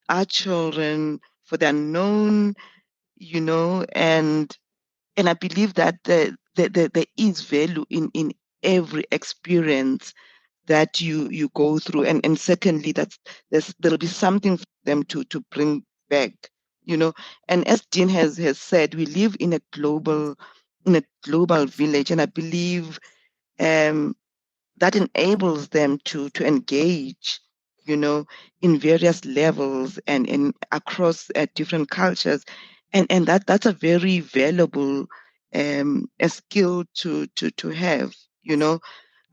our children for the unknown, and I believe that there is value in every experience that you go through, and secondly, there'll be something for them to bring back, And as Dean has said, we live in a global village, and I believe that enables them to engage, in various levels and across different cultures, and that's a very valuable a skill to have.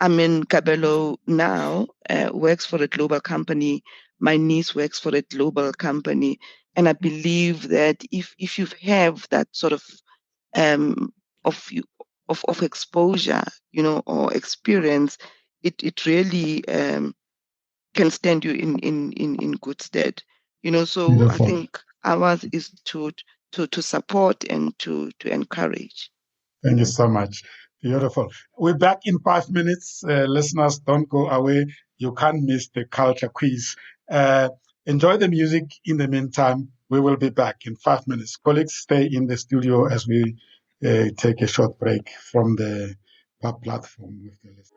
I mean, Kabelo now works for a global company. My niece works for a global company, and I believe that if you have that sort of of you of exposure, or experience, it really can stand you in good stead. So Beautiful. I think ours is to support and to encourage. Thank you so much. Beautiful. We're back in 5 minutes. Listeners, don't go away. You can't miss the culture quiz. Enjoy the music in the meantime. We will be back in 5 minutes. Colleagues, stay in the studio as we take a short break from the platform with the listeners.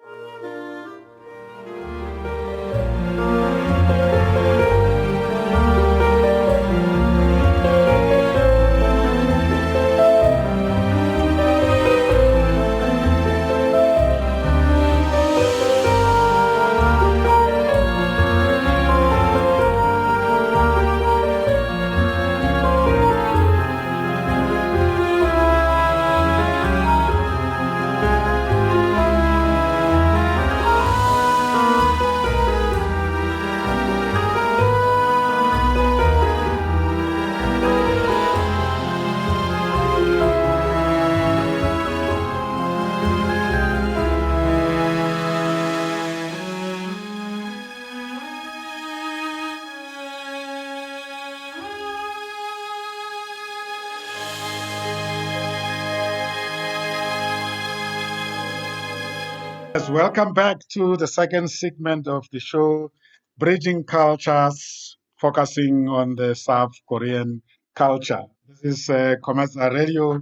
Yes, welcome back to the second segment of the show, Bridging Cultures, focusing on the South Korean culture. This is COMETSA Radio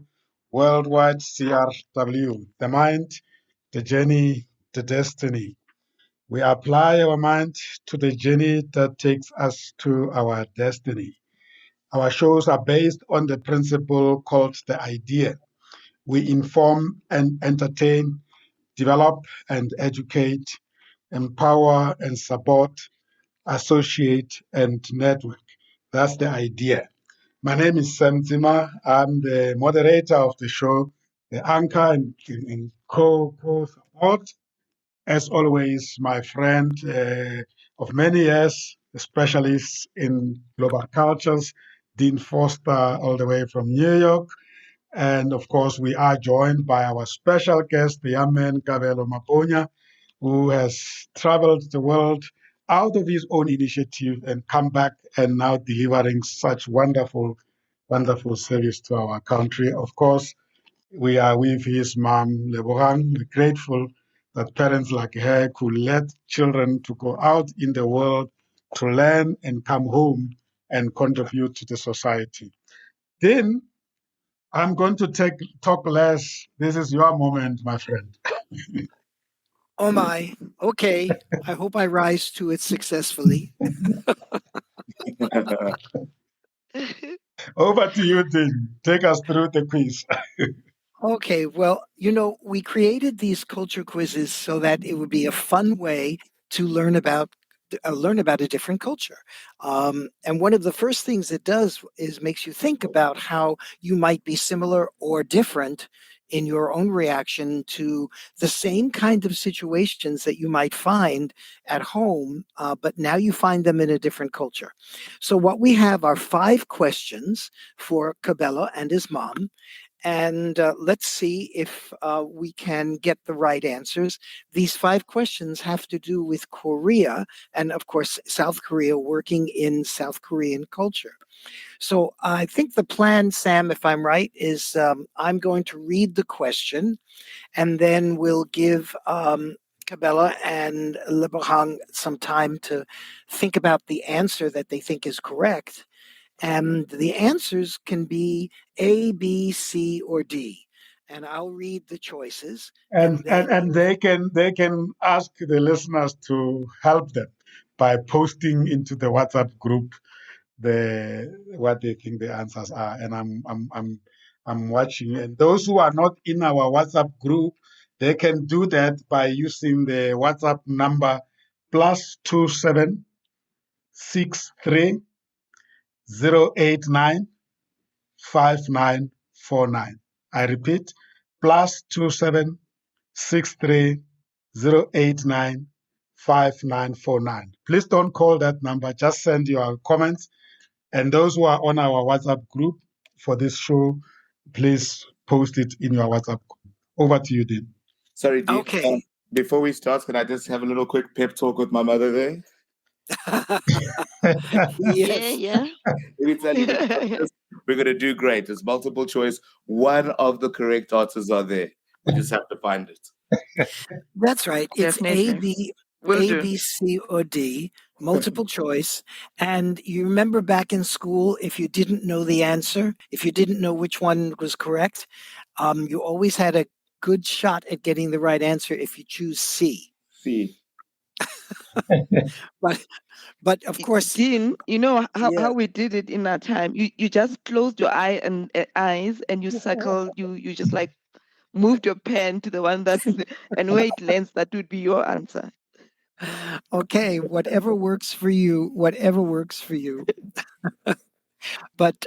Worldwide, CRW, the mind, the journey, the destiny. We apply our mind to the journey that takes us to our destiny. Our shows are based on the principle called the idea. We inform and entertain, develop and educate, empower and support, associate and network. That's the idea. My name is Sam Tsima. I'm the moderator of the show, the anchor and co-support. As always, my friend of many years, a specialist in global cultures, Dean Foster, all the way from New York. And of course, we are joined by our special guest, the young man, Kabelo Maponya, who has traveled the world out of his own initiative and come back and now delivering such wonderful, wonderful service to our country. Of course, we are with his mom, Lebogang, grateful that parents like her could let children to go out in the world to learn and come home and contribute to the society. Then I'm going to talk less. This is your moment, my friend. Oh my. Okay. I hope I rise to it successfully. Over to you, Dean. Take us through the quiz. Okay. Well, we created these culture quizzes so that it would be a fun way to learn about a different culture. And one of the first things it does is makes you think about how you might be similar or different in your own reaction to the same kind of situations that you might find at home, but now you find them in a different culture. So what we have are 5 questions for Kabelo and his mom. And let's see if we can get the right answers. These 5 questions have to do with Korea and, of course, South Korea, working in South Korean culture. So I think the plan, Sam, if I'm right, is I'm going to read the question, and then we'll give Cabela and Lebrahang some time to think about the answer that they think is correct. And the answers can be A, B, C, or D. And I'll read the choices. And they can ask the listeners to help them by posting into the WhatsApp group what they think the answers are. And I'm watching. And those who are not in our WhatsApp group, they can do that by using the WhatsApp number +27630895949. I repeat, +27630895949. Please don't call that number. Just send your comments. And those who are on our WhatsApp group for this show, please post it in your WhatsApp group. Over to you, Dean. Sorry, Dean. Okay. Before we start, can I just have a little quick pep talk with my mother there? Yes. Yeah. Let me tell you, we're going to do great. It's multiple choice. One of the correct answers are there. We just have to find it. That's right. It's A, Definitely. B, Will A, do. B, C, or D, multiple choice. And you remember back in school, if you didn't know the answer, if you didn't know which one was correct, you always had a good shot at getting the right answer if you choose C. See. But of course, Dean, you know yeah. how we did it in our time. You just closed your eyes and you circled. You just like moved your pen to the one that's and where it lands, that would be your answer. Okay, whatever works for you, whatever works for you. But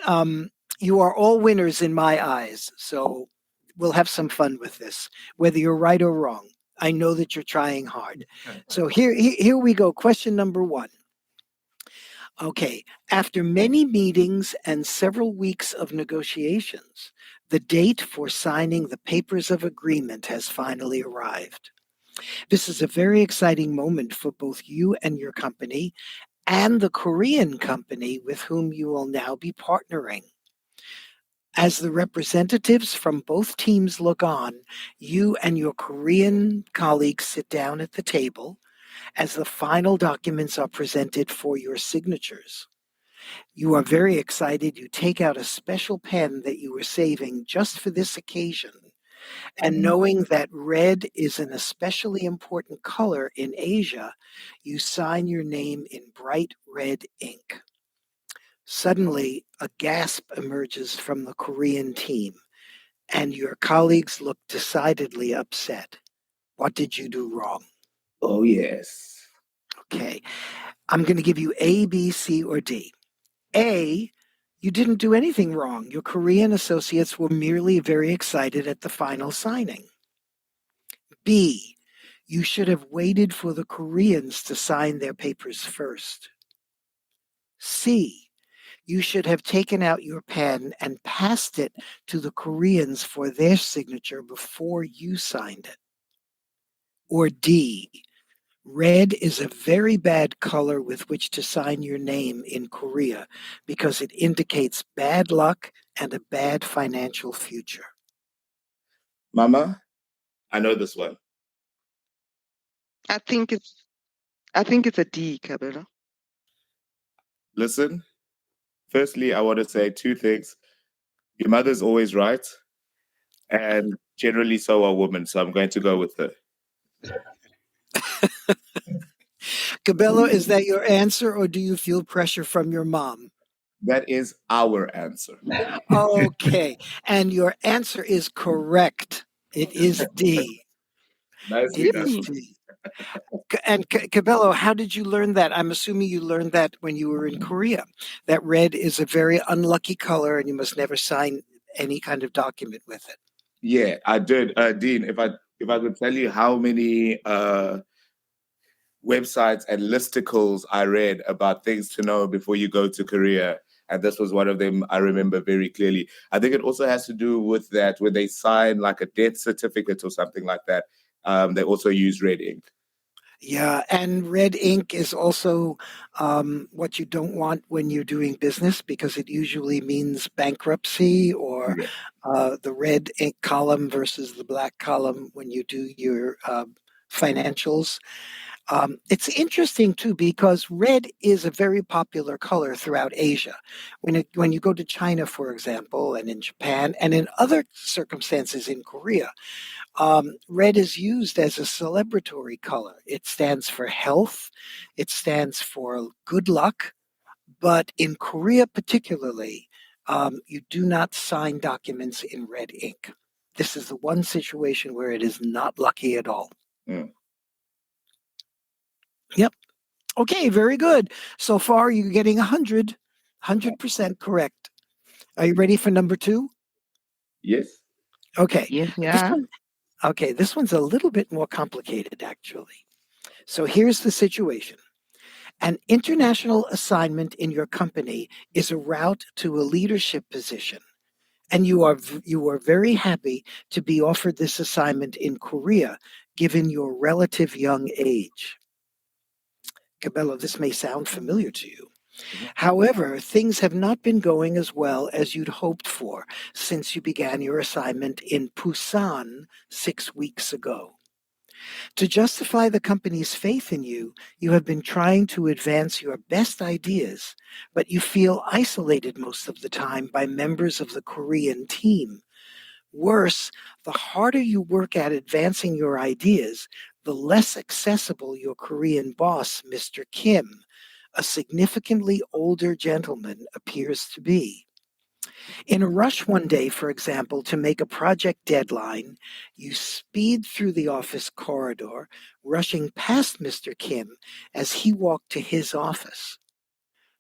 you are all winners in my eyes, so we'll have some fun with this, whether you're right or wrong. I know that you're trying hard. So here we go. Question number 1. Okay, after many meetings and several weeks of negotiations, the date for signing the papers of agreement has finally arrived. This is a very exciting moment for both you and your company and the Korean company with whom you will now be partnering. As the representatives from both teams look on, you and your Korean colleagues sit down at the table as the final documents are presented for your signatures. You are very excited. You take out a special pen that you were saving just for this occasion. And knowing that red is an especially important color in Asia, you sign your name in bright red ink. Suddenly, a gasp emerges from the Korean team, and your colleagues look decidedly upset. What did you do wrong? Oh, yes. Okay, I'm going to give you A, B, C, or D. A, you didn't do anything wrong. Your Korean associates were merely very excited at the final signing. B, you should have waited for the Koreans to sign their papers first. C, you should have taken out your pen and passed it to the Koreans for their signature before you signed it. Or D, red is a very bad color with which to sign your name in Korea because it indicates bad luck and a bad financial future. Mama, I know this one. I think it's a D, Kabela. Listen, firstly, I want to say 2 things. Your mother's always right, and generally so are women, so I'm going to go with her. Cabello, is that your answer, or do you feel pressure from your mom? That is our answer. Okay, and your answer is correct. It is D. Nicely It done. is D. And Cabello, how did you learn that? I'm assuming you learned that when you were in Korea, that red is a very unlucky color and you must never sign any kind of document with it. Yeah, I did. Dean, if I could tell you how many websites and listicles I read about things to know before you go to Korea, and this was one of them I remember very clearly. I think it also has to do with that when they sign like a death certificate or something like that, they also use red ink. Yeah, and red ink is also what you don't want when you're doing business because it usually means bankruptcy or the red ink column versus the black column when you do your financials. It's interesting too because red is a very popular color throughout Asia. When you go to China, for example, and in Japan, and in other circumstances in Korea, red is used as a celebratory color. It stands for health. It stands for good luck. But in Korea, particularly, you do not sign documents in red ink. This is the one situation where it is not lucky at all. Mm. Yep. Okay, very good. So far, you're getting 100% correct. Are you ready for number 2? Yes. Okay. Yes, This one, this one's a little bit more complicated, actually. So here's the situation. An international assignment in your company is a route to a leadership position, and you are very happy to be offered this assignment in Korea, given your relative young age. Cabello, this may sound familiar to you. However, things have not been going as well as you'd hoped for since you began your assignment in Busan 6 weeks ago. To justify the company's faith in you, you have been trying to advance your best ideas, but you feel isolated most of the time by members of the Korean team. Worse, the harder you work at advancing your ideas, the less accessible your Korean boss, Mr. Kim, a significantly older gentleman, appears to be. In a rush one day, for example, to make a project deadline, you speed through the office corridor, rushing past Mr. Kim as he walked to his office.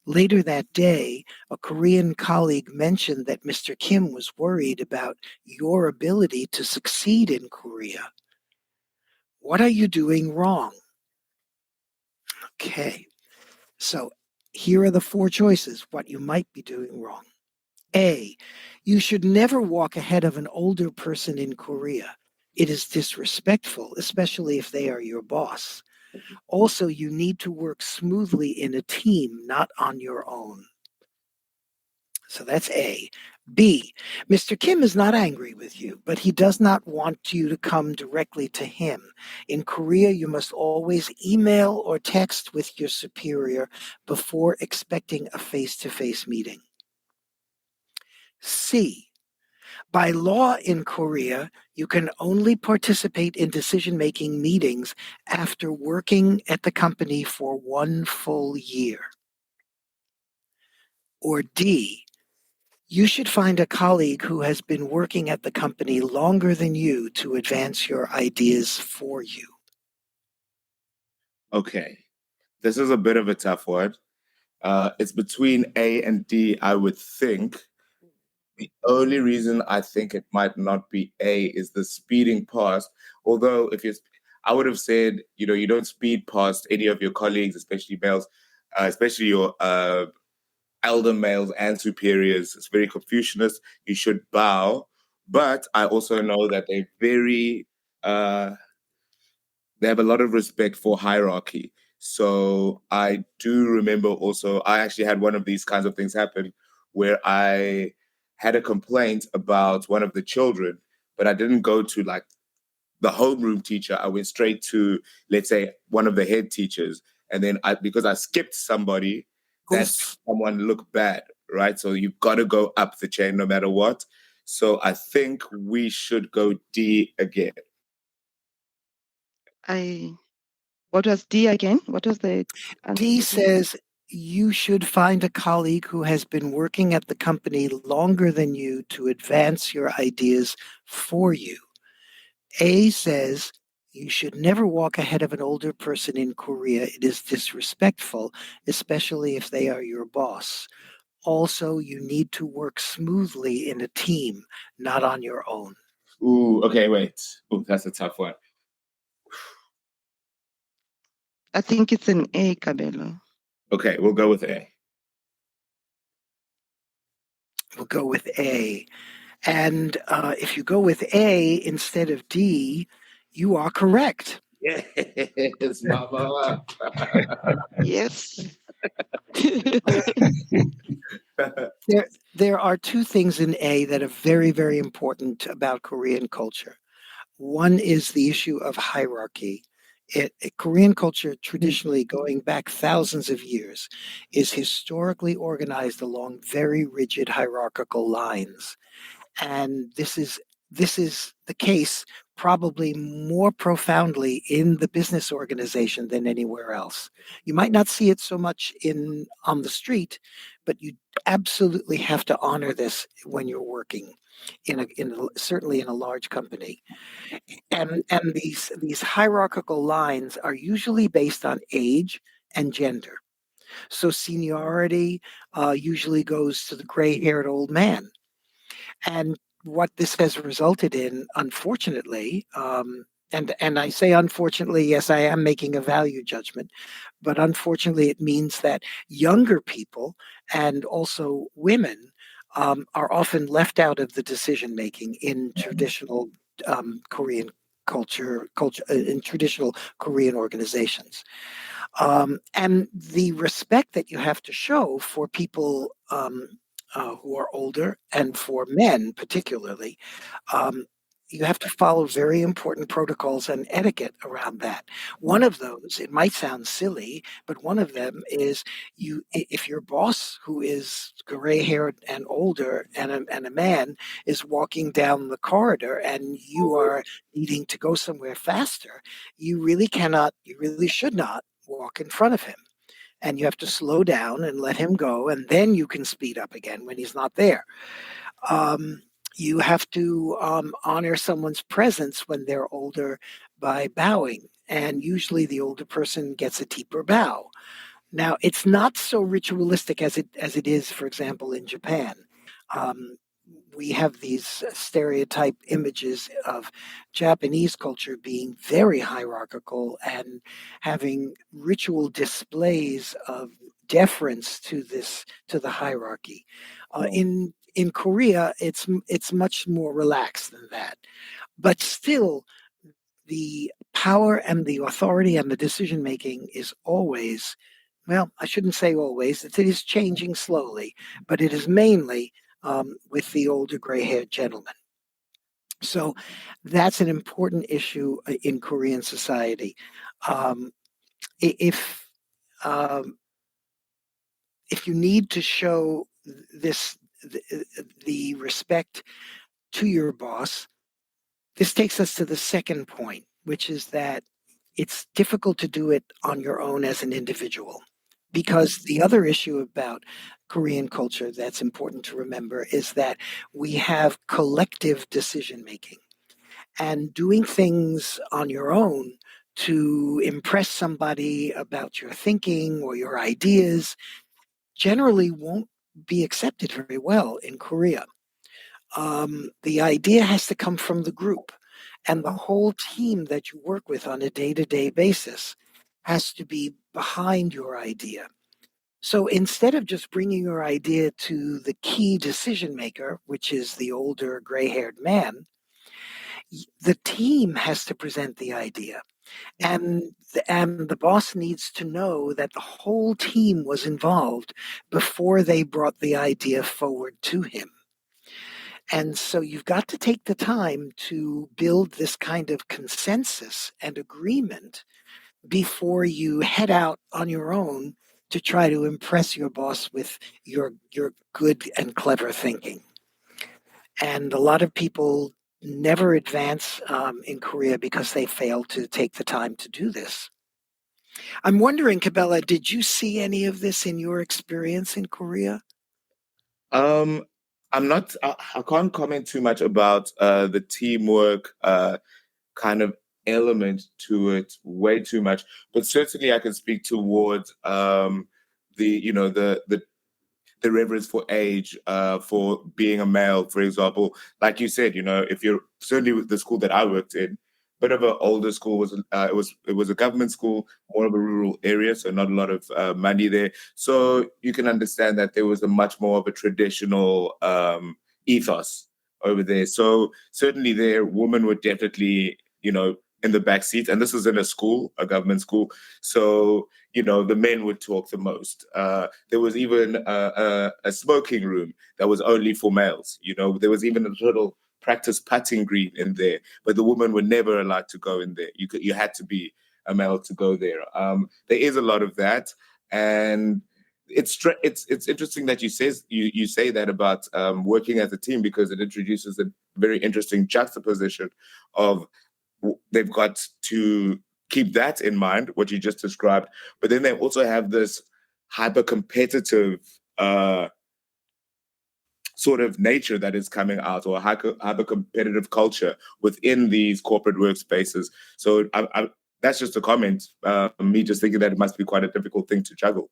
Later that day, a Korean colleague mentioned that Mr. Kim was worried about your ability to succeed in Korea. What are you doing wrong? Okay, so here are the 4 choices, what you might be doing wrong. A, you should never walk ahead of an older person in Korea. It is disrespectful, especially if they are your boss. Also, you need to work smoothly in a team, not on your own. So that's A. B, Mr. Kim is not angry with you, but he does not want you to come directly to him. In Korea, you must always email or text with your superior before expecting a face-to-face meeting. C, by law in Korea, you can only participate in decision-making meetings after working at the company for 1 full year. Or D, you should find a colleague who has been working at the company longer than you to advance your ideas for you. Okay. This is a bit of a tough one. It's between A and D, I would think. The only reason I think it might not be A is the speeding past. Although, I would have said, you don't speed past any of your colleagues, especially males, especially your elder males and superiors. It's very Confucianist. You should bow. But I also know that they have a lot of respect for hierarchy. So I do remember also, I actually had one of these kinds of things happen where I had a complaint about one of the children, but I didn't go to like the homeroom teacher. I went straight to, let's say, one of the head teachers. And then because I skipped somebody, that's someone look bad, right? So you've got to go up the chain no matter what. So I think we should go D again. What was D again? What was the answer? D says you should find a colleague who has been working at the company longer than you to advance your ideas for you. A says you should never walk ahead of an older person in Korea. It is disrespectful, especially if they are your boss. Also, you need to work smoothly in a team, not on your own. Ooh, okay, wait. Ooh, that's a tough one. I think it's an A, Cabello. Okay, we'll go with A. We'll go with A. And if you go with A instead of D, you are correct. Yes, mama. Yes. There are 2 things in A that are very, very important about Korean culture. One is the issue of hierarchy, Korean culture, traditionally going back thousands of years, is historically organized along very rigid hierarchical lines. And this is the case probably more profoundly in the business organization than anywhere else. You might not see it so much in on the street, but you absolutely have to honor this when you're working certainly in a large company. And these hierarchical lines are usually based on age and gender. So seniority usually goes to the gray-haired old man, and what this has resulted in, unfortunately, and I say unfortunately, yes, I am making a value judgment, but unfortunately, it means that younger people and also women are often left out of the decision making in traditional Korean culture in traditional Korean organizations. And the respect that you have to show for people who are older and for men particularly, um, you have to follow very important protocols and etiquette around that. One of those, it might sound silly, but one of them is if your boss, who is gray haired and older and a man, is walking down the corridor and you are needing to go somewhere faster, you really should not walk in front of him. And you have to slow down and let him go, and then you can speed up again when he's not there. Um, you have to honor someone's presence when they're older by bowing, and usually the older person gets a deeper bow. Now, it's not so ritualistic as it is, for example, in Japan. Um, we have these stereotype images of Japanese culture being very hierarchical and having ritual displays of deference to the hierarchy. In Korea, it's much more relaxed than that, but still the power and the authority and the decision making is always, well, I shouldn't say always, it is changing slowly, but it is mainly with the older gray haired gentleman. So that's an important issue in Korean society. Um, if um, if you need to show this the respect to your boss, this takes us to the second point, which is that it's difficult to do it on your own as an individual. Because the other issue about Korean culture that's important to remember is that we have collective decision making, and doing things on your own to impress somebody about your thinking or your ideas generally won't be accepted very well in Korea. The idea has to come from the group, and the whole team that you work with on a day-to-day basis has to be behind your idea. So instead of just bringing your idea to the key decision maker, which is the older gray-haired man, the team has to present the idea. And the boss needs to know that the whole team was involved before they brought the idea forward to him. And so you've got to take the time to build this kind of consensus and agreement before you head out on your own to try to impress your boss with your good and clever thinking. And a lot of people never advance in Korea because they fail to take the time to do this. I'm wondering, Cabela, did you see any of this in your experience in Korea? Um, I'm not. I can't comment too much about the teamwork kind of element to it. Way too much, but certainly I can speak towards the the reverence for age, for being a male, for example. Like you said, if you're certainly with the school that I worked in, bit of an older school, it was a government school, more of a rural area, so not a lot of money there. So you can understand that there was a much more of a traditional ethos over there. So certainly there, women were definitely, in the back seat, and this was in a government school. So the men would talk the most. There was even a smoking room that was only for males. There was even a little practice putting green in there, but the women were never allowed to go in there. You had to be a male to go there. There is a lot of that, and it's interesting that you say that about working as a team, because it introduces a very interesting juxtaposition of they've got to keep that in mind, what you just described, but then they also have this hyper competitive sort of nature that is coming out, or hyper competitive culture within these corporate workspaces. So that's just a comment. Me just thinking that it must be quite a difficult thing to juggle.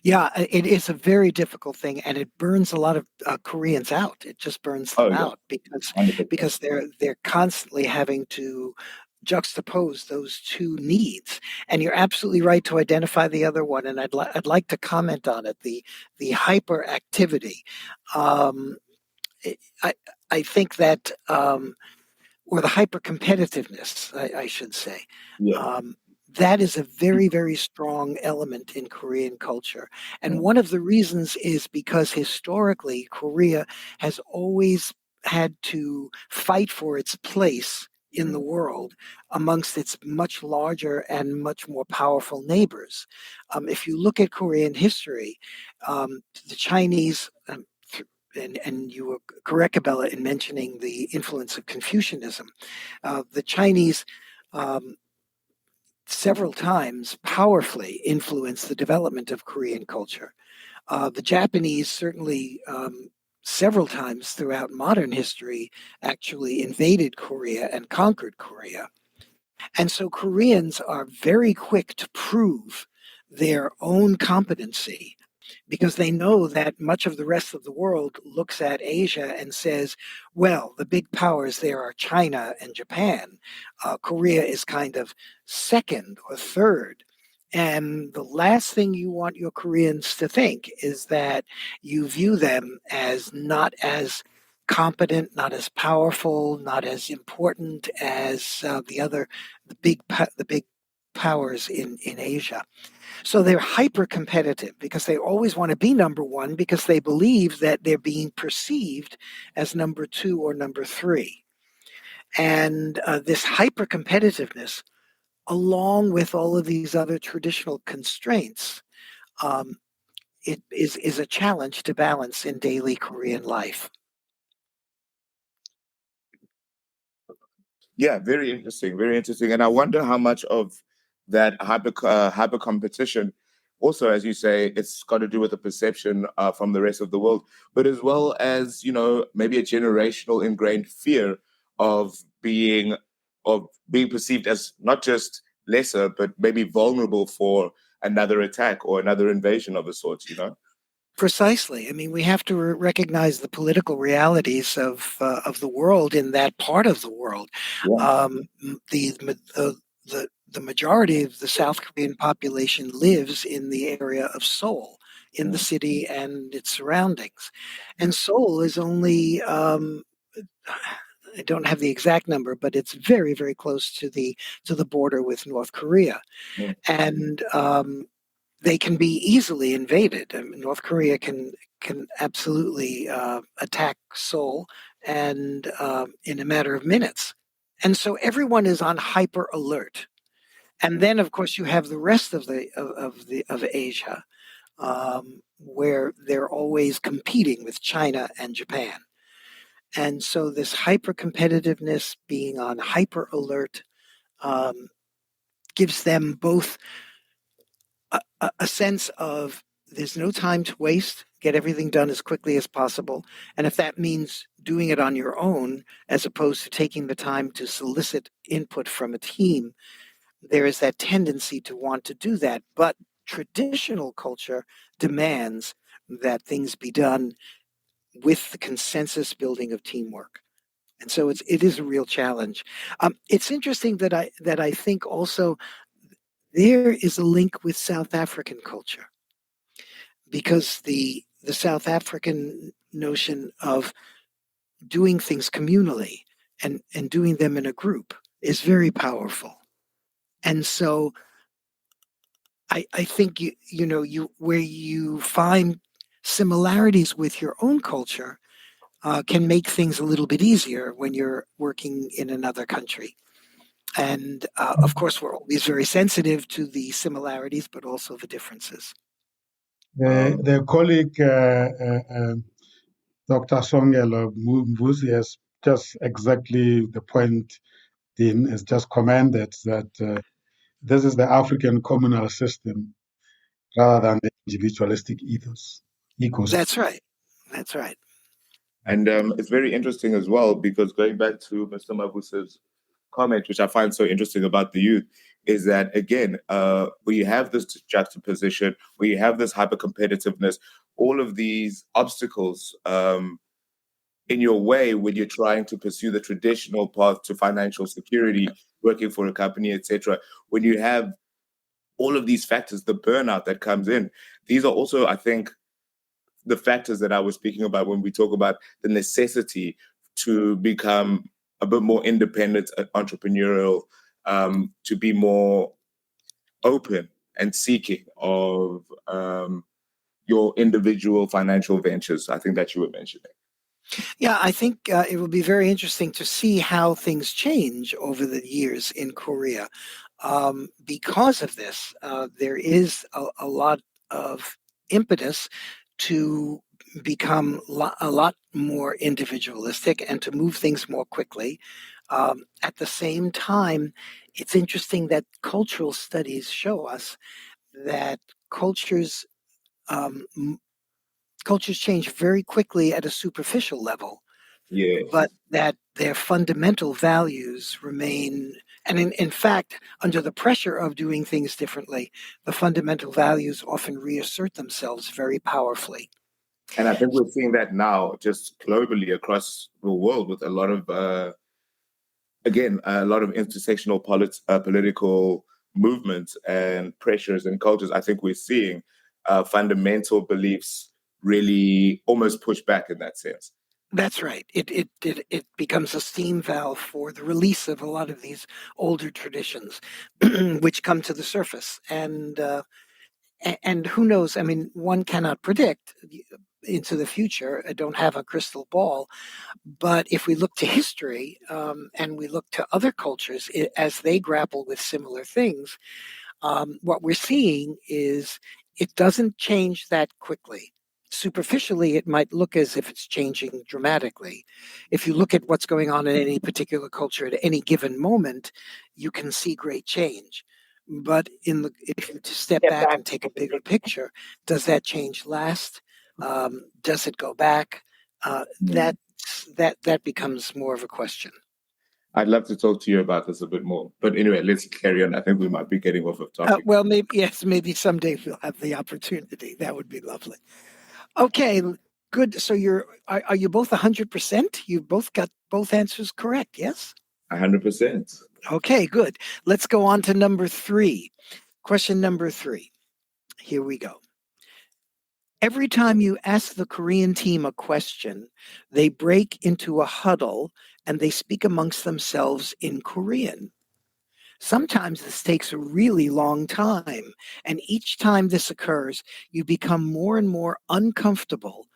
Yeah, it is a very difficult thing, and it burns a lot of Koreans out. It just burns them out because 100%. they're constantly having to juxtapose those two needs. And you're absolutely right to identify the other one, and I'd like to comment on it. The hyperactivity. I think that or the hyper competitiveness, I should say. Yeah. That is a very, very strong element in Korean culture. And one of the reasons is because historically, Korea has always had to fight for its place in the world amongst its much larger and much more powerful neighbors. If you look at Korean history, the Chinese, and you were correct, Abella, in mentioning the influence of Confucianism. The Chinese several times powerfully influenced the development of Korean culture. The Japanese certainly several times throughout modern history actually invaded Korea and conquered Korea. And so Koreans are very quick to prove their own competency, because they know that much of the rest of the world looks at Asia and says, well, the big powers there are China and Japan. Korea is kind of second or third. And the last thing you want your Koreans to think is that you view them as not as competent, not as powerful, not as important as the big powers in Asia. So they're hyper competitive because they always want to be number one, because they believe that they're being perceived as number two or number three. And this hyper competitiveness, along with all of these other traditional constraints, it is a challenge to balance in daily Korean life. Yeah, very interesting, very interesting. And I wonder how much of that hyper competition, also, as you say, it's got to do with the perception from the rest of the world, but as well as, maybe a generational ingrained fear of being perceived as not just lesser, but maybe vulnerable for another attack or another invasion of a sort. Precisely. I mean, we have to recognize the political realities of the world in that part of the world. Yeah. The majority of the South Korean population lives in the area of Seoul, in the city and its surroundings, and Seoul is only. I don't have the exact number, but it's very, very close to the border with North Korea, and they can be easily invaded. I mean, North Korea can absolutely attack Seoul, and in a matter of minutes. And so everyone is on hyper alert. And then, of course, you have the rest of Asia, where they're always competing with China and Japan. And so this hyper competitiveness, being on hyper alert, gives them both a sense of there's no time to waste, get everything done as quickly as possible. And if that means doing it on your own, as opposed to taking the time to solicit input from a team, there is that tendency to want to do that. But traditional culture demands that things be done with the consensus building of teamwork. And so it is a real challenge. It's interesting that I think also there is a link with South African culture, because the South African notion of doing things communally and doing them in a group is very powerful. And so I think where you find similarities with your own culture can make things a little bit easier when you're working in another country. And of course, we're always very sensitive to the similarities, but also the differences. The colleague, Dr. Songelo Mbuzi, has just exactly the point Dean has just commented, that this is the African communal system rather than the individualistic ethos. That's right. That's right. And it's very interesting as well, because going back to Mr. Mabusa's comment, which I find so interesting about the youth, is that, again, where you have this juxtaposition, where you have this hyper competitiveness, all of these obstacles in your way when you're trying to pursue the traditional path to financial security, working for a company, etc. When you have all of these factors, the burnout that comes in, these are also, I think, the factors that I was speaking about when we talk about the necessity to become a bit more independent, entrepreneurial, to be more open and seeking of your individual financial ventures, I think that you were mentioning. Yeah, I think it will be very interesting to see how things change over the years in Korea. Because of this, there is a lot of impetus to become a lot more individualistic and to move things more quickly. At the same time, it's interesting that cultural studies show us that cultures um, cultures change very quickly at a superficial level, Yes. but that their fundamental values remain. And in fact, under the pressure of doing things differently, the fundamental values often reassert themselves very powerfully. And I think we're seeing that now just globally across the world with a lot of, again, a lot of intersectional political movements and pressures and cultures. I think we're seeing fundamental beliefs really almost push back in that sense. That's right. It becomes a steam valve for the release of a lot of these older traditions, which come to the surface. And who knows? I mean, one cannot predict into the future. I don't have a crystal ball, but if we look to history and we look to other cultures as they grapple with similar things, what we're seeing is it doesn't change that quickly. Superficially, it might look as if it's changing dramatically. If you look at what's going on in any particular culture at any given moment, you can see great change. But if you step back and take a bigger picture, does that change last? Does it go back? That becomes more of a question. I'd love to talk to you about this a bit more. But anyway, let's carry on. I think we might be getting off of topic. Well, maybe someday we'll have the opportunity. That would be lovely. Okay, good. So are you both 100%? You both got both answers correct, yes? 100%. Okay, good. Let's go on to number 3. Question number 3. Here we go. Every time you ask the Korean team a question, they break into a huddle and they speak amongst themselves in Korean. Sometimes this takes a really long time, and each time this occurs, you become more and more uncomfortable,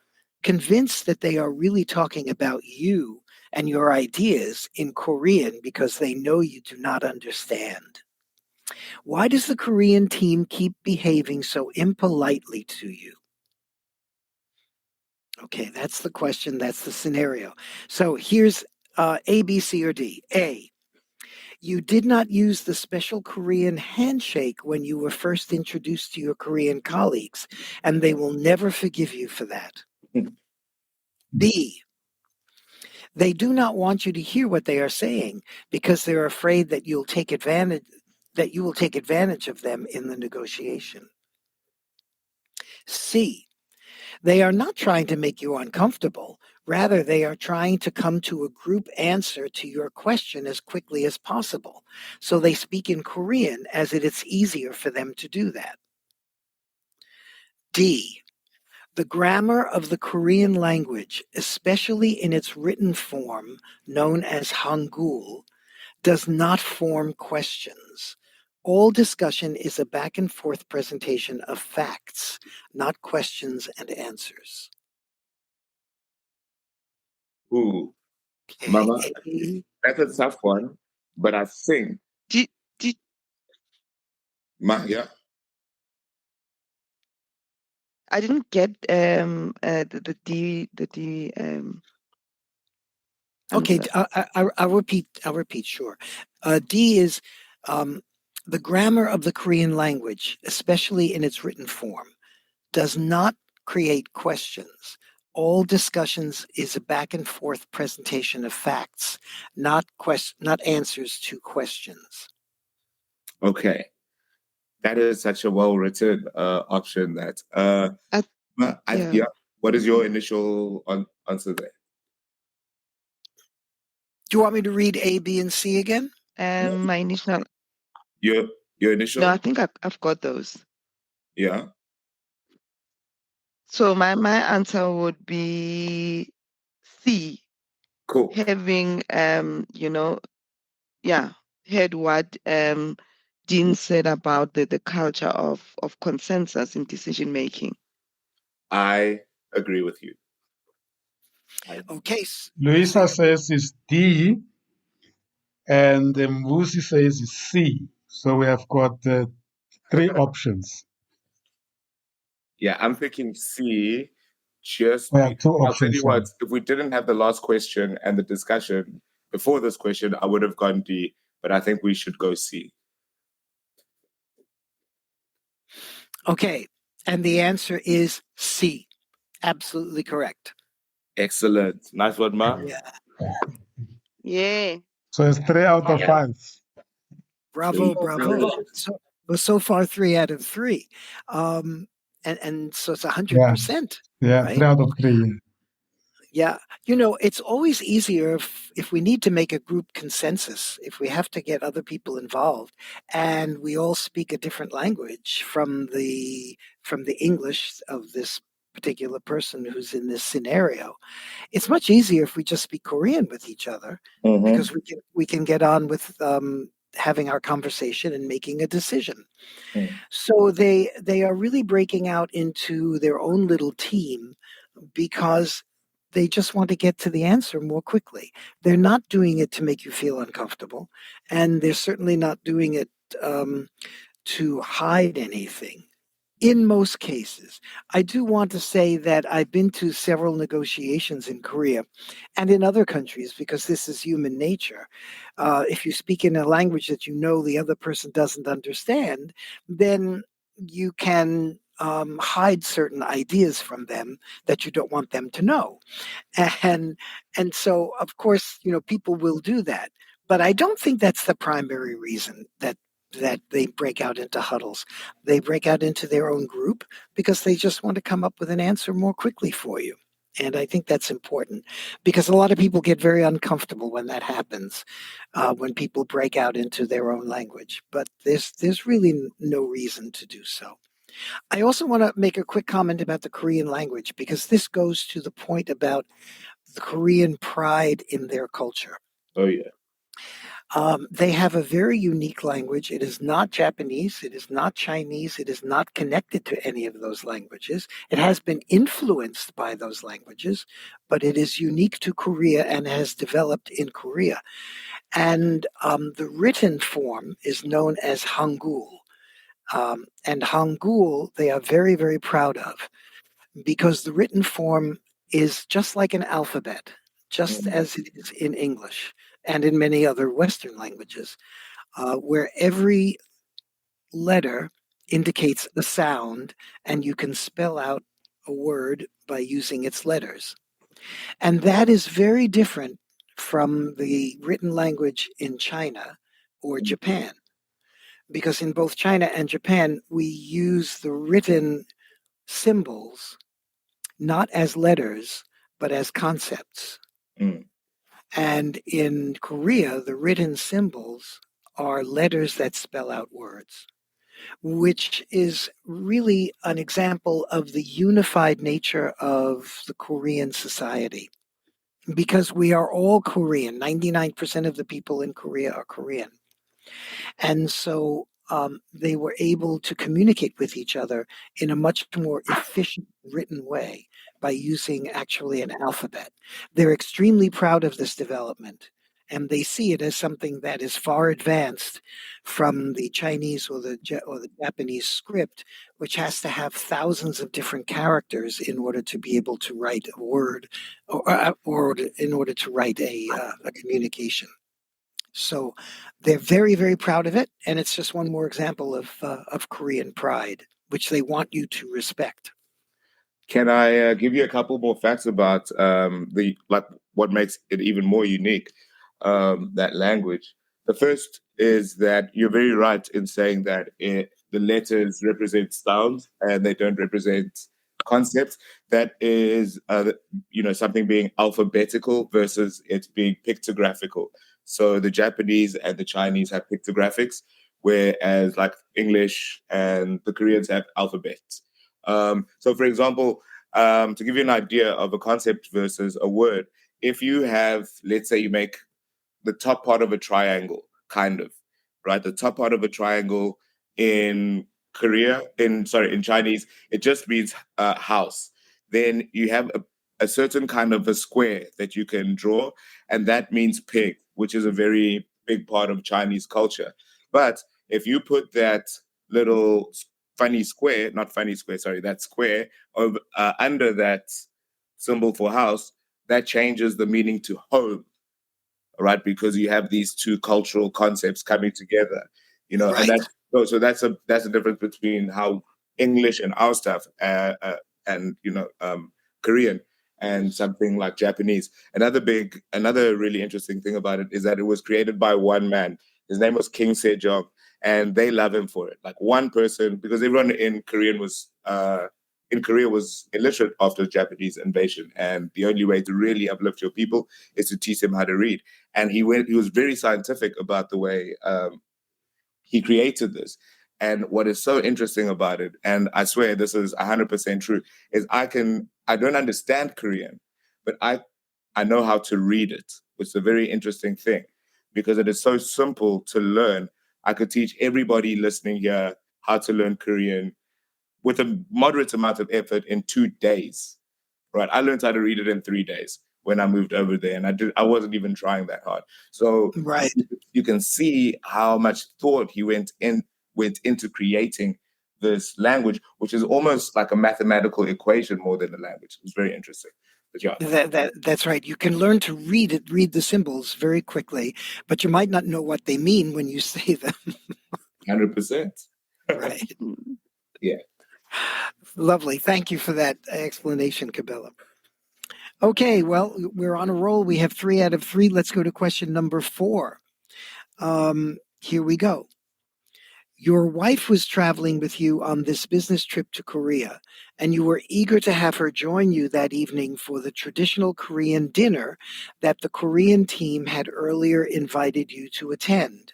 convinced that they are really talking about you and your ideas in Korean because they know you do not understand. Why does the Korean team keep behaving so impolitely to you? Okay, that's the question, that's the scenario. So here's A, B, C, or D. A, you did not use the special Korean handshake when you were first introduced to your Korean colleagues, and they will never forgive you for that. B, they do not want you to hear what they are saying because they're afraid that you will take advantage of them in the negotiation. C, they are not trying to make you uncomfortable. Rather, they are trying to come to a group answer to your question as quickly as possible. So they speak in Korean as it's easier for them to do that. D, the grammar of the Korean language, especially in its written form known as Hangul, does not form questions. All discussion is a back and forth presentation of facts, not questions and answers. Ooh, Okay. Mama, that's a tough one. But I think Yeah. I didn't get the D Okay, answer. I'll repeat. I'll repeat. Sure. D is um, the grammar of the Korean language, especially in its written form, does not create questions. All discussions is a back and forth presentation of facts, not answers to questions. Okay. That is such a well-written option. That. Yeah. Yeah. What is your initial answer there? Do you want me to read A, B, and C again? My initial. Your initial? No, I think I've got those. Yeah. So my answer would be C. Cool. Having heard what Dean said about the culture of consensus in decision making. I agree with you. Okay. Luisa says it's D, and Mbusi says it's C. So we have got 3 options. Yeah, I'm thinking C. Just We have 2 I'll tell options. you what, if we didn't have the last question and the discussion before this question, I would have gone D, but I think we should go C. Okay. And the answer is C. Absolutely correct. Excellent. Nice one, Ma. Yeah. So it's 3 out of 5. Bravo, bravo. So far, 3 out of 3. And so it's 100%. Yeah, right? 3 out of 3. Yeah. It's always easier if we need to make a group consensus, if we have to get other people involved and we all speak a different language from the English of this particular person who's in this scenario. It's much easier if we just speak Korean with each other because we can get on with having our conversation and making a decision. So they are really breaking out into their own little team because they just want to get to the answer more quickly. They're not doing it to make you feel uncomfortable, and they're certainly not doing it to hide anything. In most cases, I do want to say that I've been to several negotiations in Korea and in other countries because this is human nature. If you speak in a language that the other person doesn't understand, then you can hide certain ideas from them that you don't want them to know. And so, of course, people will do that. But I don't think that's the primary reason that they break out into huddles. They break out into their own group because they just want to come up with an answer more quickly for you. And I think that's important because a lot of people get very uncomfortable when that happens, when people break out into their own language. But there's really no reason to do so. I also want to make a quick comment about the Korean language because this goes to the point about the Korean pride in their culture. Oh, yeah. They have a very unique language. It is not Japanese. It is not Chinese. It is not connected to any of those languages. It has been influenced by those languages, but it is unique to Korea and has developed in Korea. And the written form is known as Hangul. And Hangul, they are very, very proud of because the written form is just like an alphabet, just as it is in English and in many other Western languages, where every letter indicates a sound and you can spell out a word by using its letters. And that is very different from the written language in China or Japan, because in both China and Japan, we use the written symbols not as letters, but as concepts. And in Korea, the written symbols are letters that spell out words, which is really an example of the unified nature of the Korean society. Because we are all Korean, 99% of the people in Korea are Korean. And so they were able to communicate with each other in a much more efficient written way by using actually an alphabet. They're extremely proud of this development. and they see it as something that is far advanced from the Chinese or the Japanese script, which has to have thousands of different characters in order to be able to write a word, or in order to write a communication. So they're very, very proud of it, and it's just one more example of Korean pride, which they want you to respect. Can I give you a couple more facts about what makes it even more unique, that language? The first is that you're very right in saying that the letters represent sounds and they don't represent concepts. That is, something being alphabetical versus it being pictographical. So the Japanese and the Chinese have pictographics, whereas like English and the Koreans have alphabets. So, for example, to give you an idea of a concept versus a word, if you have, let's say, you make the top part of a triangle, kind of, right? The top part of a triangle in in Chinese, it just means house. Then you have a certain kind of a square that you can draw, and that means pig, which is a very big part of Chinese culture. But if you put that little that square over, under that symbol for house, that changes the meaning to home, right? Because you have these two cultural concepts coming together, Right. and that's a difference between how English and our stuff, and Korean and something like Japanese. Another really interesting thing about it is that it was created by one man. His name was King Sejong, and they love him for it. Like one person, because everyone in Korea was illiterate after the Japanese invasion, and the only way to really uplift your people is to teach them how to read. And he was very scientific about the way he created this. And what is so interesting about it, and I swear this is 100% true, is I don't understand Korean, but I know how to read it, which is a very interesting thing because it is so simple to learn. I could teach everybody listening here how to learn Korean with a moderate amount of effort in 2 days, right? I learned how to read it in 3 days when I moved over there, and I wasn't even trying that hard. So Right. you can see how much thought he went into creating this language, which is almost like a mathematical equation more than a language. It's very interesting. But yeah, That's right. You can learn to read the symbols very quickly, but you might not know what they mean when you say them. 100%. Right. Yeah. Lovely. Thank you for that explanation, Cabela. Okay, well, we're on a roll. We have 3 out of 3. Let's go to question number 4. Here we go. Your wife was traveling with you on this business trip to Korea, and you were eager to have her join you that evening for the traditional Korean dinner that the Korean team had earlier invited you to attend.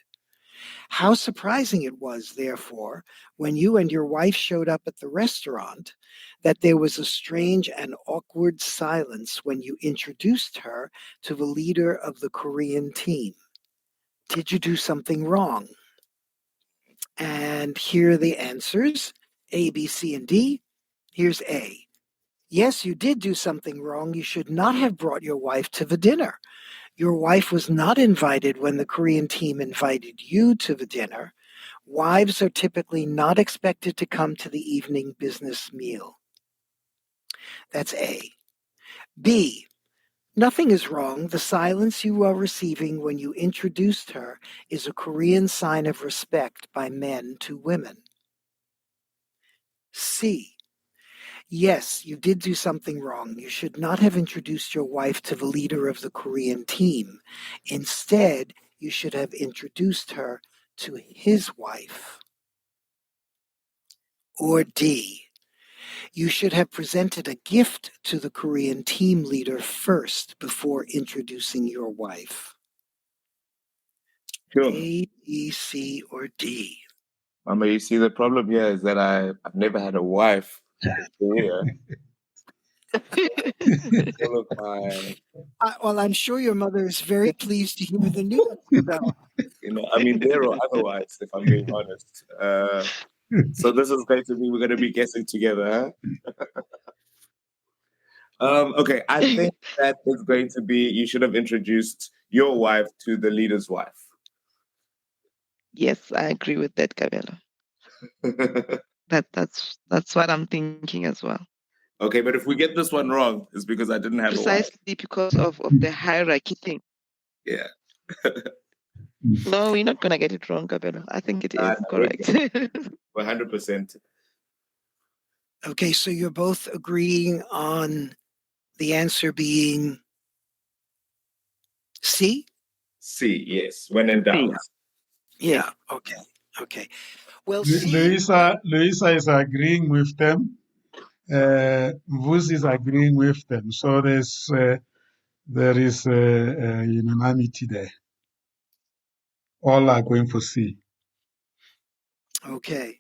How surprising it was, therefore, when you and your wife showed up at the restaurant, that there was a strange and awkward silence when you introduced her to the leader of the Korean team. Did you do something wrong? And here are the answers: A, B, C, and D. Here's A. Yes, you did do something wrong. You should not have brought your wife to the dinner. Your wife was not invited when the Korean team invited you to the dinner. Wives are typically not expected to come to the evening business meal. That's A. B. Nothing is wrong. The silence you are receiving when you introduced her is a Korean sign of respect by men to women. C. Yes, you did do something wrong. You should not have introduced your wife to the leader of the Korean team. Instead, you should have introduced her to his wife. Or D. You should have presented a gift to the Korean team leader first before introducing your wife. Sure. A, B, C, or D. Mama, you see, the problem here is that I've never had a wife in Korea. All of my, Well, I'm sure your mother is very pleased to hear the news, Bella. I mean, there or otherwise, if I'm being honest. So this is going to be, we're going to be guessing together, huh? Okay, I think that is going to be, you should have introduced your wife to the leader's wife. Yes, I agree with that, Kabelo. That's what I'm thinking as well. Okay, but if we get this one wrong, it's because I didn't have a wife. Precisely because of the hierarchy thing. Yeah. No, we're not gonna get it wrong, Kabelo. I think it is correct. 100%. Okay, so you're both agreeing on the answer being C? C, yes. When in doubt. Yeah. Okay. Well, C. Louisa is agreeing with them. Vuz is agreeing with them. So there is a unanimity there. All are going for C. Okay.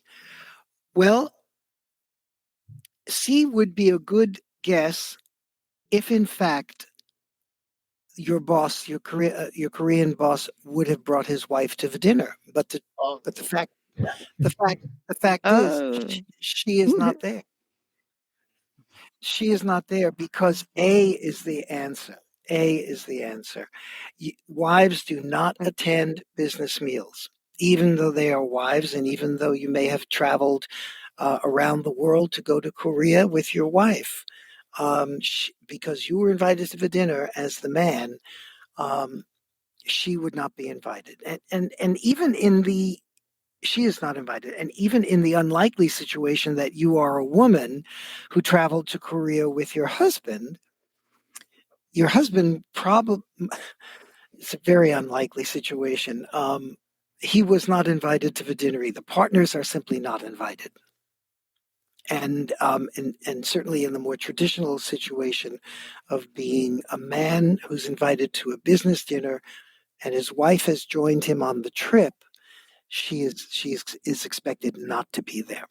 Well, C would be a good guess if, in fact, your boss, your Korean boss, would have brought his wife to the dinner. But the fact is, Oh. she is not there. She is not there because A is the answer. A is the answer. Wives do not attend business meals, even though they are wives, and even though you may have traveled around the world to go to Korea with your wife, because you were invited to the dinner as the man, she would not be invited. And even in the she is not invited. And even in the unlikely situation that you are a woman who traveled to Korea with your husband probably, it's a very unlikely situation. He was not invited to the dinner. The partners are simply not invited. And certainly in the more traditional situation of being a man who's invited to a business dinner and his wife has joined him on the trip, she is expected not to be there.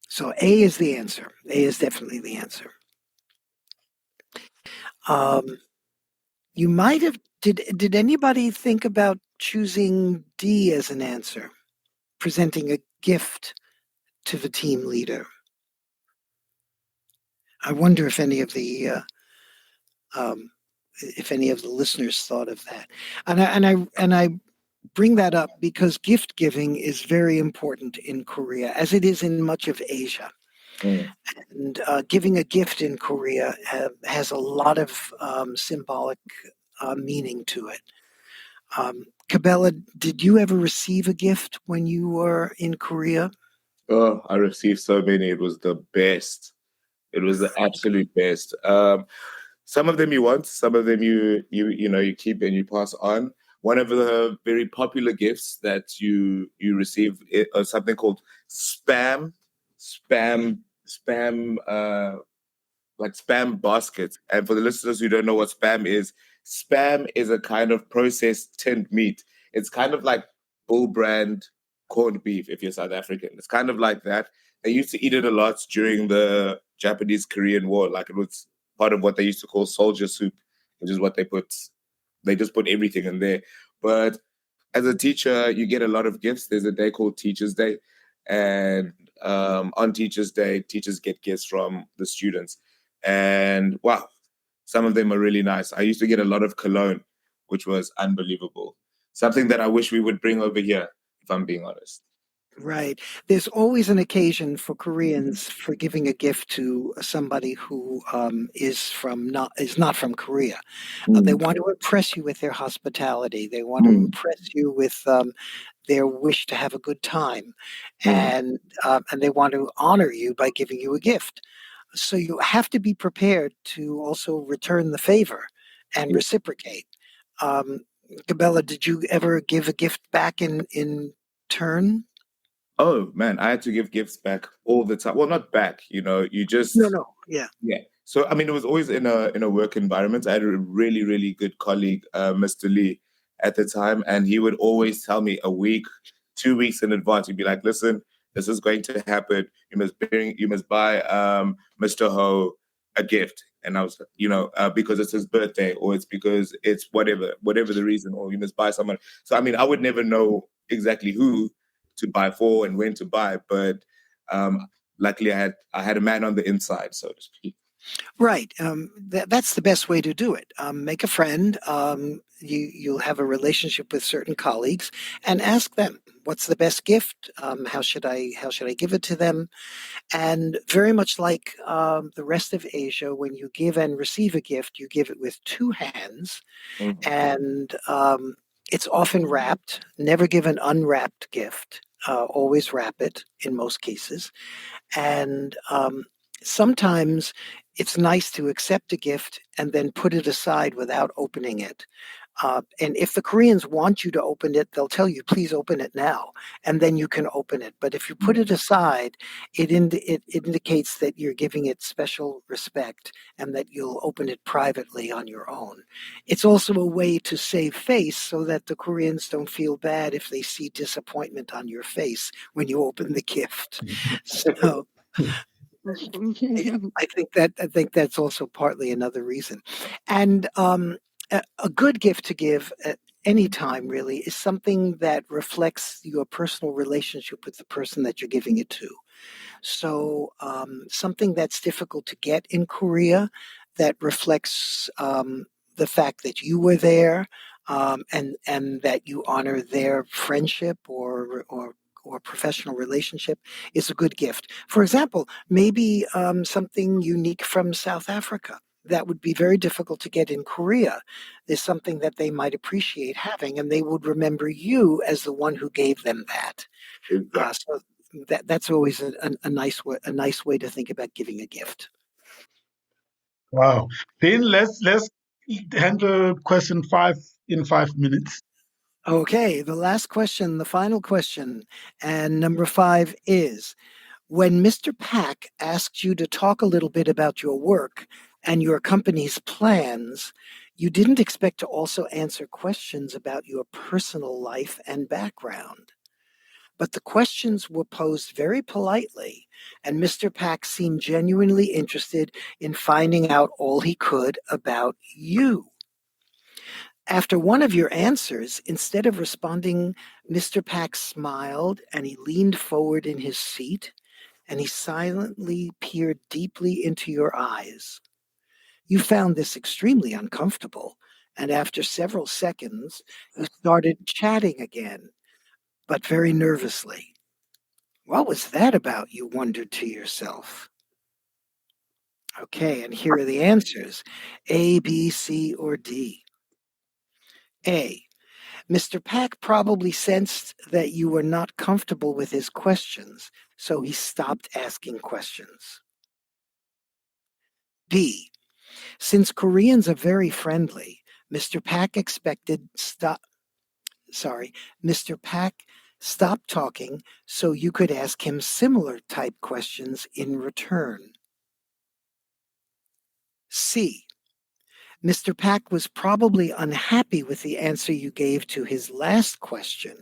So A is the answer. A is definitely the answer. You might have did anybody think about choosing D as an answer, presenting a gift to the team leader? I wonder if any of the listeners thought of that. And I bring that up because gift giving is very important in Korea, as it is in much of Asia. And giving a gift in Korea has a lot of symbolic meaning to it. Kabela, did you ever receive a gift when you were in Korea? Oh, I received so many. It was the best. It was the absolute best. Some of them you want, some of them you keep and you pass on. One of the very popular gifts that you receive is something called spam, like spam baskets. And for the listeners who don't know what spam is a kind of processed tinned meat. It's kind of like bull brand corned beef if you're South African. It's kind of like that. They used to eat it a lot during the Japanese-Korean War. Like it was part of what they used to call soldier soup, which is what they just put everything in there. But as a teacher, you get a lot of gifts. There's a day called Teachers' Day. And on Teachers' Day, teachers get gifts from the students. And wow, some of them are really nice. I used to get a lot of cologne, which was unbelievable. Something that I wish we would bring over here, if I'm being honest. Right. There's always an occasion for Koreans for giving a gift to somebody who is not from Korea. They want to impress you with their hospitality. They want to impress you with their wish to have a good time, and they want to honor you by giving you a gift. So you have to be prepared to also return the favor and reciprocate. Gabella, did you ever give a gift back in turn? Oh man, I had to give gifts back all the time. Well, not back, you just No, yeah. So I mean, it was always in a work environment. I had a really, really good colleague, Mr. Lee, at the time, and he would always tell me a week, 2 weeks in advance. He'd be like, "Listen, this is going to happen. You must buy Mr. Ho a gift." And I was, because it's his birthday, or it's because it's whatever the reason, or you must buy someone. So I mean, I would never know exactly who to buy for and when to buy, but luckily I had a man on the inside, so to speak. Right. That's the best way to do it. Make a friend. You'll have a relationship with certain colleagues, and ask them, "What's the best gift? How should I give it to them?" And very much like the rest of Asia, when you give and receive a gift, you give it with two hands, Mhm. and it's often wrapped. Never give an unwrapped gift. Always wrap it in most cases. And sometimes it's nice to accept a gift and then put it aside without opening it. And if the Koreans want you to open it, they'll tell you, please open it now, and then you can open it. But if you put it aside, it indicates that you're giving it special respect and that you'll open it privately on your own. It's also a way to save face so that the Koreans don't feel bad if they see disappointment on your face when you open the gift. So I think that's also partly another reason. And a good gift to give at any time really is something that reflects your personal relationship with the person that you're giving it to. So something that's difficult to get in Korea that reflects the fact that you were there, and that you honor their friendship or professional relationship is a good gift. For example, maybe something unique from South Africa that would be very difficult to get in Korea is something that they might appreciate having, and they would remember you as the one who gave them that. Exactly. So that's always a nice way to think about giving a gift. Wow. Then let's handle question 5 in 5 minutes. Okay, the last question, the final question, and number 5 is: when Mr. Pack asked you to talk a little bit about your work and your company's plans, you didn't expect to also answer questions about your personal life and background. But the questions were posed very politely, and Mr. Pack seemed genuinely interested in finding out all he could about you. After one of your answers, instead of responding, Mr. Pack smiled and he leaned forward in his seat and he silently peered deeply into your eyes. You found this extremely uncomfortable, and after several seconds, you started chatting again, but very nervously. What was that about? You wondered to yourself. Okay, and here are the answers: A, B, C, or D. A. Mr. Pack probably sensed that you were not comfortable with his questions, so he stopped asking questions. B. Since Koreans are very friendly, Mr. Pack expected stop. Sorry, Mr. Pack stopped talking so you could ask him similar type questions in return. C. Mr. Pack was probably unhappy with the answer you gave to his last question,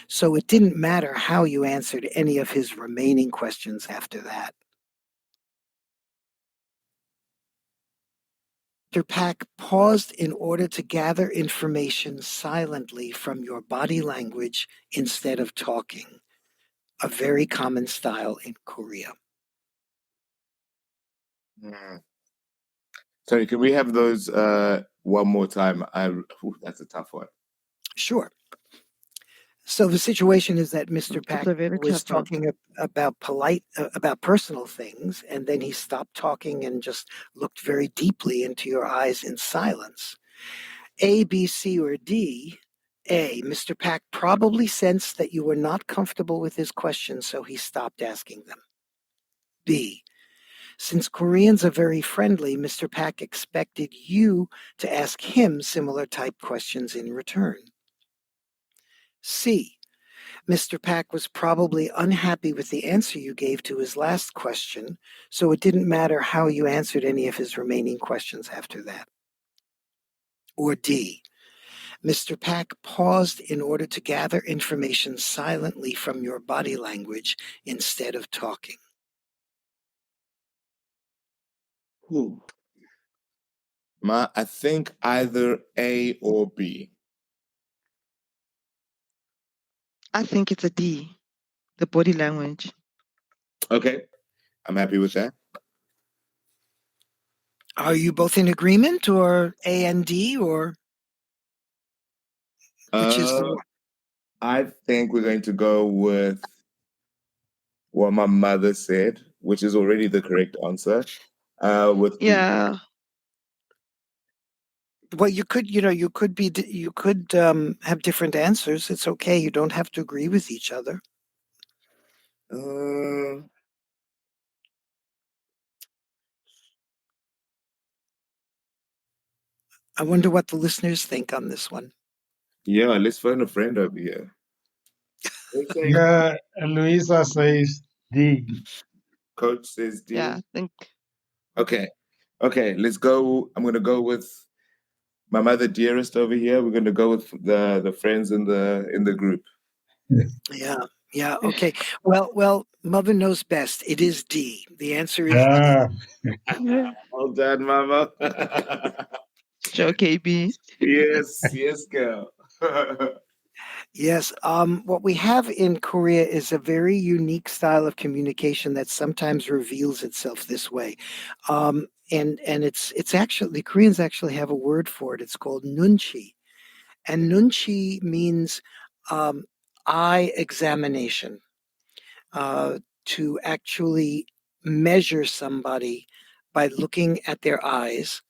so it didn't matter how you answered any of his remaining questions after that. Mr. Pack paused in order to gather information silently from your body language instead of talking, a very common style in Korea. Mm. Sorry, can we have those one more time? That's a tough one. Sure. So the situation is that Mr. It's Pack a very was tough one. talking about personal things, and then he stopped talking and just looked very deeply into your eyes in silence. A, B, C, or D. A. Mr. Pack probably sensed that you were not comfortable with his questions, so he stopped asking them. B. Since Koreans are very friendly, Mr. Pack expected you to ask him similar type questions in return. C. Mr. Pack was probably unhappy with the answer you gave to his last question, so it didn't matter how you answered any of his remaining questions after that. Or D. Mr. Pack paused in order to gather information silently from your body language instead of talking. I think either A or B. I think it's a D, the body language. Okay, I'm happy with that. Are you both in agreement, or A and D, or which is the Uh, one? I think we're going to go with what my mother said, which is already the correct answer. With D. Yeah. Well, you could, you could have different answers. It's okay. You don't have to agree with each other. Uh, I wonder what the listeners think on this one. yeah, let's phone a friend over here. Yeah, Louisa says D. Coach says D. Yeah. I think. Okay. Okay, let's go. I'm gonna go with my mother dearest over here. We're gonna go with the friends in the group. Yeah. Yeah. Okay. Well, mother knows best. It is D. The answer is D. Ah, Well done, mama. Sure, KB. Yes, yes, girl. Yes. What we have in Korea is a very unique style of communication that sometimes reveals itself this way. And it's actually, the Koreans actually have a word for it. It's called nunchi. And nunchi means eye examination, to actually measure somebody by looking at their eyes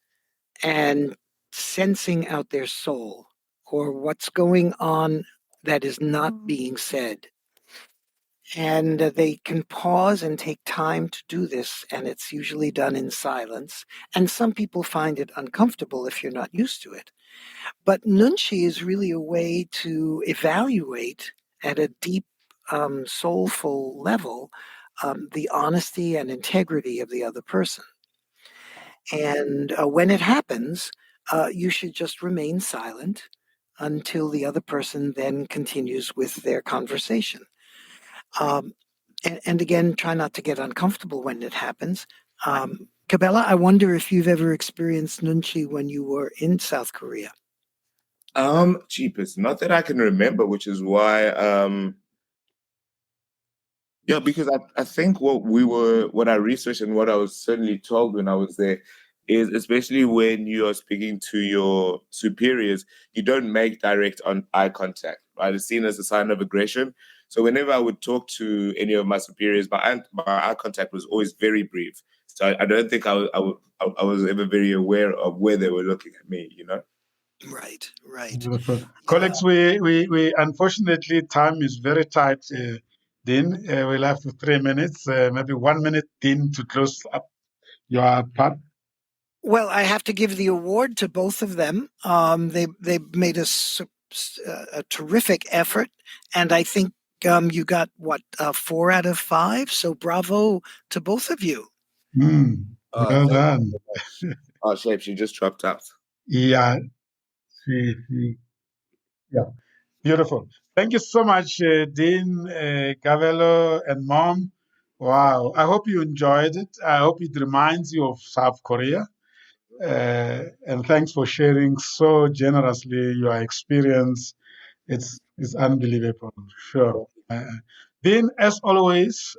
and sensing out their soul, or what's going on that is not being said. And they can pause and take time to do this, and it's usually done in silence. And some people find it uncomfortable if you're not used to it. But nunchi is really a way to evaluate at a deep, soulful level, the honesty and integrity of the other person. And when it happens, you should just remain silent until the other person then continues with their conversation. Um, and again, try not to get uncomfortable when it happens. Cabela, I wonder if you've ever experienced nunchi when you were in South Korea. Cheapest. Not that I can remember, which is why yeah, because I think what I researched and what I was certainly told when I was there is, especially when you are speaking to your superiors, you don't make direct on eye contact, right? It's seen as a sign of aggression. So whenever I would talk to any of my superiors, my eye contact was always very brief. So I don't think I was ever very aware of where they were looking at me, you know? Right, right. beautiful. Colleagues, we unfortunately time is very tight. Dean, we'll have 3 minutes, maybe 1 minute, Dean, to close up your part. Well, I have to give the award to both of them. They made a terrific effort, and I think you got what 4 out of 5. So bravo to both of you. Well Thank done. you so much. Oh, Shape, she just dropped out. Yeah, yeah, beautiful. Thank you so much, Dean, Gavello, and Mom. Wow, I hope you enjoyed it. I hope it reminds you of South Korea. And thanks for sharing so generously your experience. It's unbelievable, sure. Dean, as always,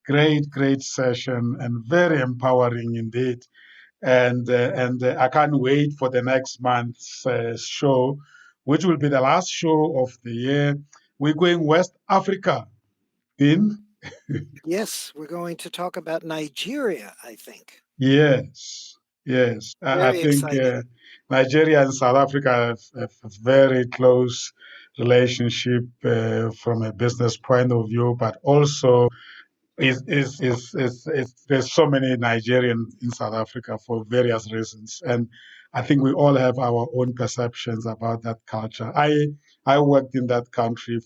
great session and very empowering indeed. And I can't wait for the next month's show, which will be the last show of the year. We're going West Africa. Dean? Yes, we're going to talk about Nigeria, I think. Yes, yes. I Very think exciting. Nigeria and South Africa have a very close relationship from a business point of view, but also there's so many Nigerians in South Africa for various reasons, and I think we all have our own perceptions about that culture. I worked in that country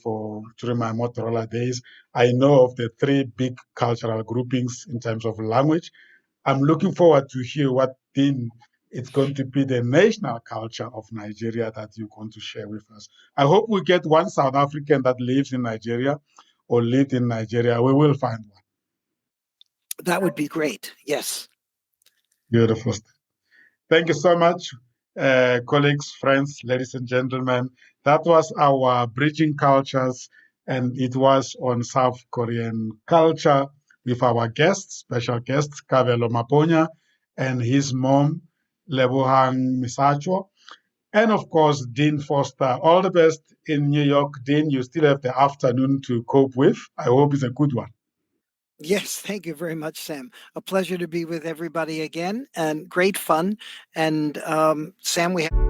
during my Motorola days. I know of the three big cultural groupings in terms of language. I'm looking forward to hear what then it's going to be the national culture of Nigeria that you're going to share with us. I hope we get one South African that lives in Nigeria or lived in Nigeria. We will find one. That would be great. Yes. Beautiful. Thank you so much, colleagues, friends, ladies and gentlemen. That was our Bridging Cultures, and it was on South Korean culture with our guests, special guest, Kavelo Maponya and his mom, Lebohang Misacho, and of course, Dean Foster. All the best in New York. Dean, you still have the afternoon to cope with. I hope it's a good one. Yes, thank you very much, Sam. A pleasure to be with everybody again and great fun. And Sam, we have